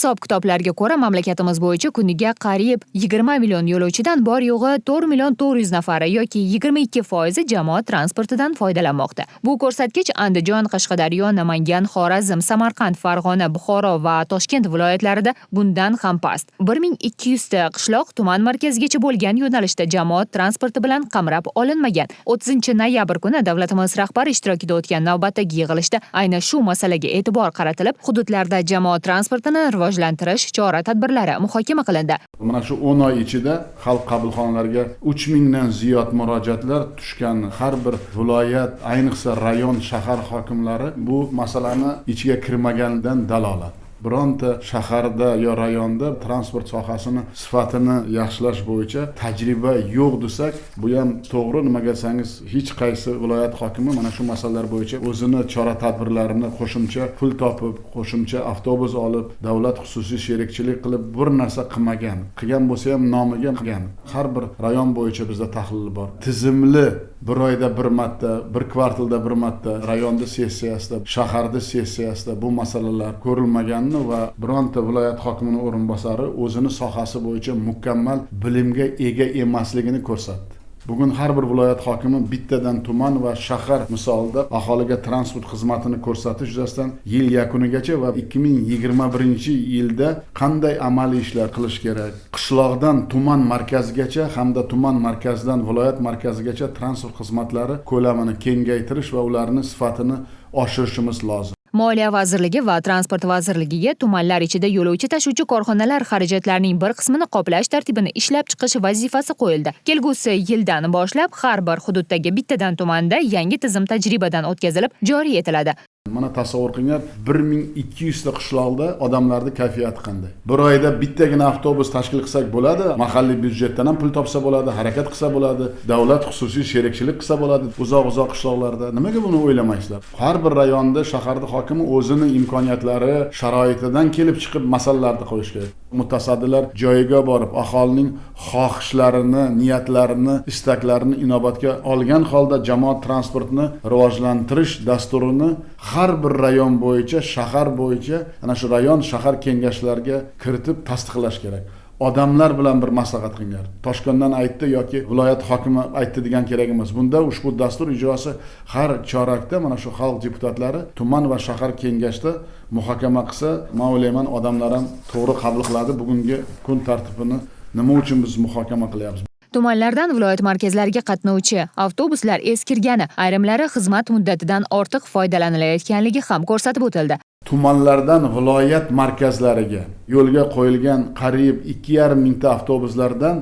Hisob-kitoblarga ko'ra, mamlakatimiz bo'yicha kuniga qariyb 20 million yo'lovchidan bor yo'g'i 4 million 400 nafari yoki 22% jamoat transportidan foydalanmoqda. Bu ko'rsatkich Andijon, Qashqadaryo, Namangan, Xorazm, Samarqand, Farg'ona, Buxoro va Toshkent viloyatlarida bundan ham past. 1200 ta qishloq tuman markazigacha bo'lgan yo'nalishda jamoat transporti bilan qamrab olinmagan. 30-noyabr kuni davlatimiz rahbari ishtirokida o'tgan navbatdagi yig'ilishda aynan shu masalaga e'tibor qaratilib, hududlarda jamoat transportini rivojlantirish chora-tadbirlari muhokama qilindi. Mana shu 10 oy ichida xalq qabulxonalariga 3000 dan ziyod murojaatlar tushgan. Har bir viloyat, ayniqsa rayon, shahar hokimlari bu masalani ichiga kirmaganidan dalolat. Bironta shaharda yo rayonda transport sohasini sifatini yaxshilash bo'yicha tajriba yo'q desak, bu ham to'g'ri. Nimaga desangiz, hech qaysi viloyat hokimi mana shu masalalar bo'yicha o'zini chora-tadbirlarini qo'shimcha pul topib, qo'shimcha avtobus olib, davlat xususiy sherikchilik qilib bir narsa qilmagan. Qilgan bo'lsa ham nomiga qilgan. Har bir rayon bo'yicha bizda tahlil bor. Tizimli bir oyda bir marta, bir kvartalda bir marta rayonda sessiyasida, shaharda sessiyasida bu masalalar ko'rilmagan va bironta viloyat hokimining o'rinbosari o'zini sohasi bo'yicha mukammal bilimga ega emasligini ko'rsatdi. Bugun har bir viloyat hokimi bittadan tuman va shahar misolida aholiga transport xizmatini ko'rsatish yuzasidan yil yakunigacha va 2021-yilda qanday amaliy ishlar qilish kerak, qishloqdan tuman markazigacha hamda tuman markazidan viloyat markazigacha transport xizmatlari ko'lamini kengaytirish va ularning sifatini oshirishimiz lozim. Moliya vazirligi va Transport vazirligiga tumanlar ichida yo'lovchi tashuvchi korxonalar xarajatlarining bir qismini qoplash tartibini ishlab chiqish vazifasi qo'yildi. Kelgusi yildan boshlab har bir hududdagi bittadan tumanda yangi tizim tajribadan o'tkazilib, joriy etiladi. Mana tasavvur qilinglar, 1200 ta qishloqda odamlarning kayfiyati qanday? Bir oyda bittagina avtobus tashkil qilsak bo'ladi, mahalliy byudjetdan ham pul topsa bo'ladi, harakat qilsa bo'ladi, davlat xususiy sherikchilik qilsa bo'ladi. Uzoq qishloqlarda nimaga buni o'ylamaysizlar? Har bir rayonda, shaharda hokimi o'zini imkoniyatlari, sharoitidan kelib chiqib masalalarni qo'yish kerak. Mutasaddilar joyiga borib, aholining xohishlarini, niyatlarini, istaklarini inobatga olgan holda jamoat transportini rivojlantirish dasturini har bir rayon bo'yicha, shahar bo'yicha ana shu rayon, shahar kengashlariga kiritib tasdiqlash kerak. Odamlar bilan bir maslahat qilinglar. Toshkentdan aytdi yoki viloyat hokimi aytdi degan kerak emas. Bunda ushbu dastur ijrosi har chorakda mana shu xalq deputatlari tuman va shahar kengashda muhokama qilsa, men o'ylayman odamlar ham to'g'ri qabul qiladi. Bugungi kun tartibini nima uchun biz muhokama qilyapmiz? Tumanlardan viloyat markazlariga qatnovchi avtobuslar eskirgani, ayrimlari xizmat muddatidan ortiq foydalanilayotganligi ham ko'rsatib o'tildi. Tumanlardan viloyat markazlariga yo'lga qo'yilgan qariyb 2,5 mingta avtobuslardan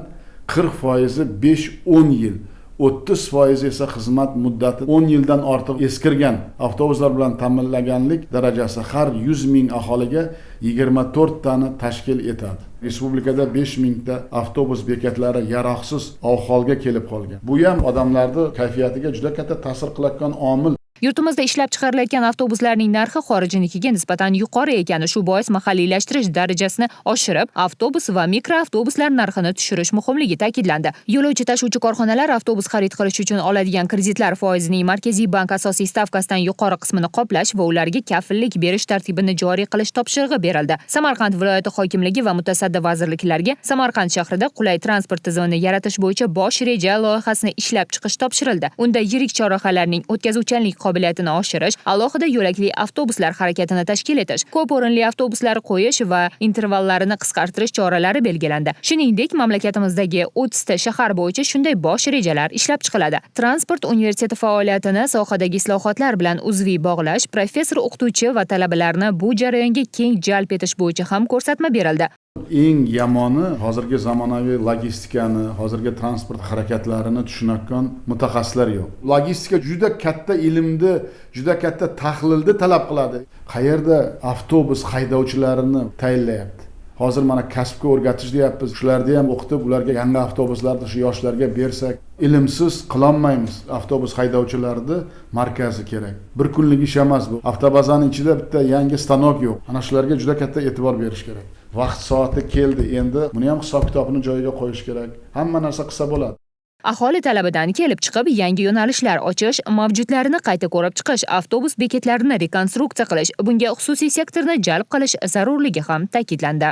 40% 5-10 yil, 30% esa xizmat muddati 10 yildan ortiq eskirgan avtobuslar bilan ta'minlanganlik darajasi har 100 ming aholiga 24 tani tashkil etadi. Respublikada 5 mingta avtobus bekatlari yaroqsiz ahvolga kelib qolgan. Bu ham odamlarning kayfiyatiga juda katta ta'sir qilayotgan omil. Yurtimizda ishlab chiqarilayotgan avtobuslarning narxi xorijnikiga nisbatan yuqori ekani, shu bois mahalliylashtirish darajasini oshirib, avtobus va mikroavtobuslar narxini tushirish muhimligi ta'kidlandi. Yo'lovchi tashuvchi korxonalar avtobus xarid qilish uchun oladigan kreditlar foizining Markaziy bank asosiy stavkasidan yuqori qismini qoplash va ularga kafillik berish tartibini joriy qilish topshirig'i berildi. Samarqand viloyati hokimligi va mutasaddi vazirliklarga Samarqand shahrida qulay transport tizimini yaratish bo'yicha bosh reja loyihasini ishlab chiqish topshirildi. Unda yirik chorrahalarning o'tkazuvchanlik qobiliyatini oshirish, alohida yo'lakli avtobuslar harakatini tashkil etish, ko'p o'rinli avtobuslar qo'yish va intervallarini qisqartirish choralari belgilandi. Shuningdek, mamlakatimizdagi 30 ta shahar bo'yicha shunday bosh rejalar ishlab chiqiladi. Transport universiteti faoliyatini sohadagi islohotlar bilan uzviy bog'lash, professor, o'qituvchi va talabalarni bu jarayonga keng jalb etish bo'yicha ham ko'rsatma berildi. Eng yomoni hozirgi zamonaviy logistikani, hozirgi transport harakatlarini tushunayotgan mutaxassislar yo'q. Logistika juda katta ilmni, juda katta tahlilni talab qiladi. Qayerda avtobus haydovchilarini tayinlayapti? Hozir mana kasbga o'rgatish deyapmiz. Shularni ham o'qitib, ularga yangi avtobuslarni shu yoshlarga bersak, ilmsiz qilolmaymiz. Avtobus haydovchilarni markazi kerak. Bir kunlik ish emas bu. Avtobazaning ichida bitta yangi stanok yo'q. Ana shularga juda katta e'tibor berish kerak. Vaqt soati keldi, endi buni ham hisob-kitobini joyiga qo'yish kerak. Hamma narsa qilsa bo'ladi. Aholi talabidan kelib chiqib yangi yo'nalishlar ochish, mavjudlarini qayta ko'rib chiqish, avtobus bekatlarini rekonstruksiya qilish, bunga xususiy sektorni jalb qilish zarurligi ham ta'kidlandi.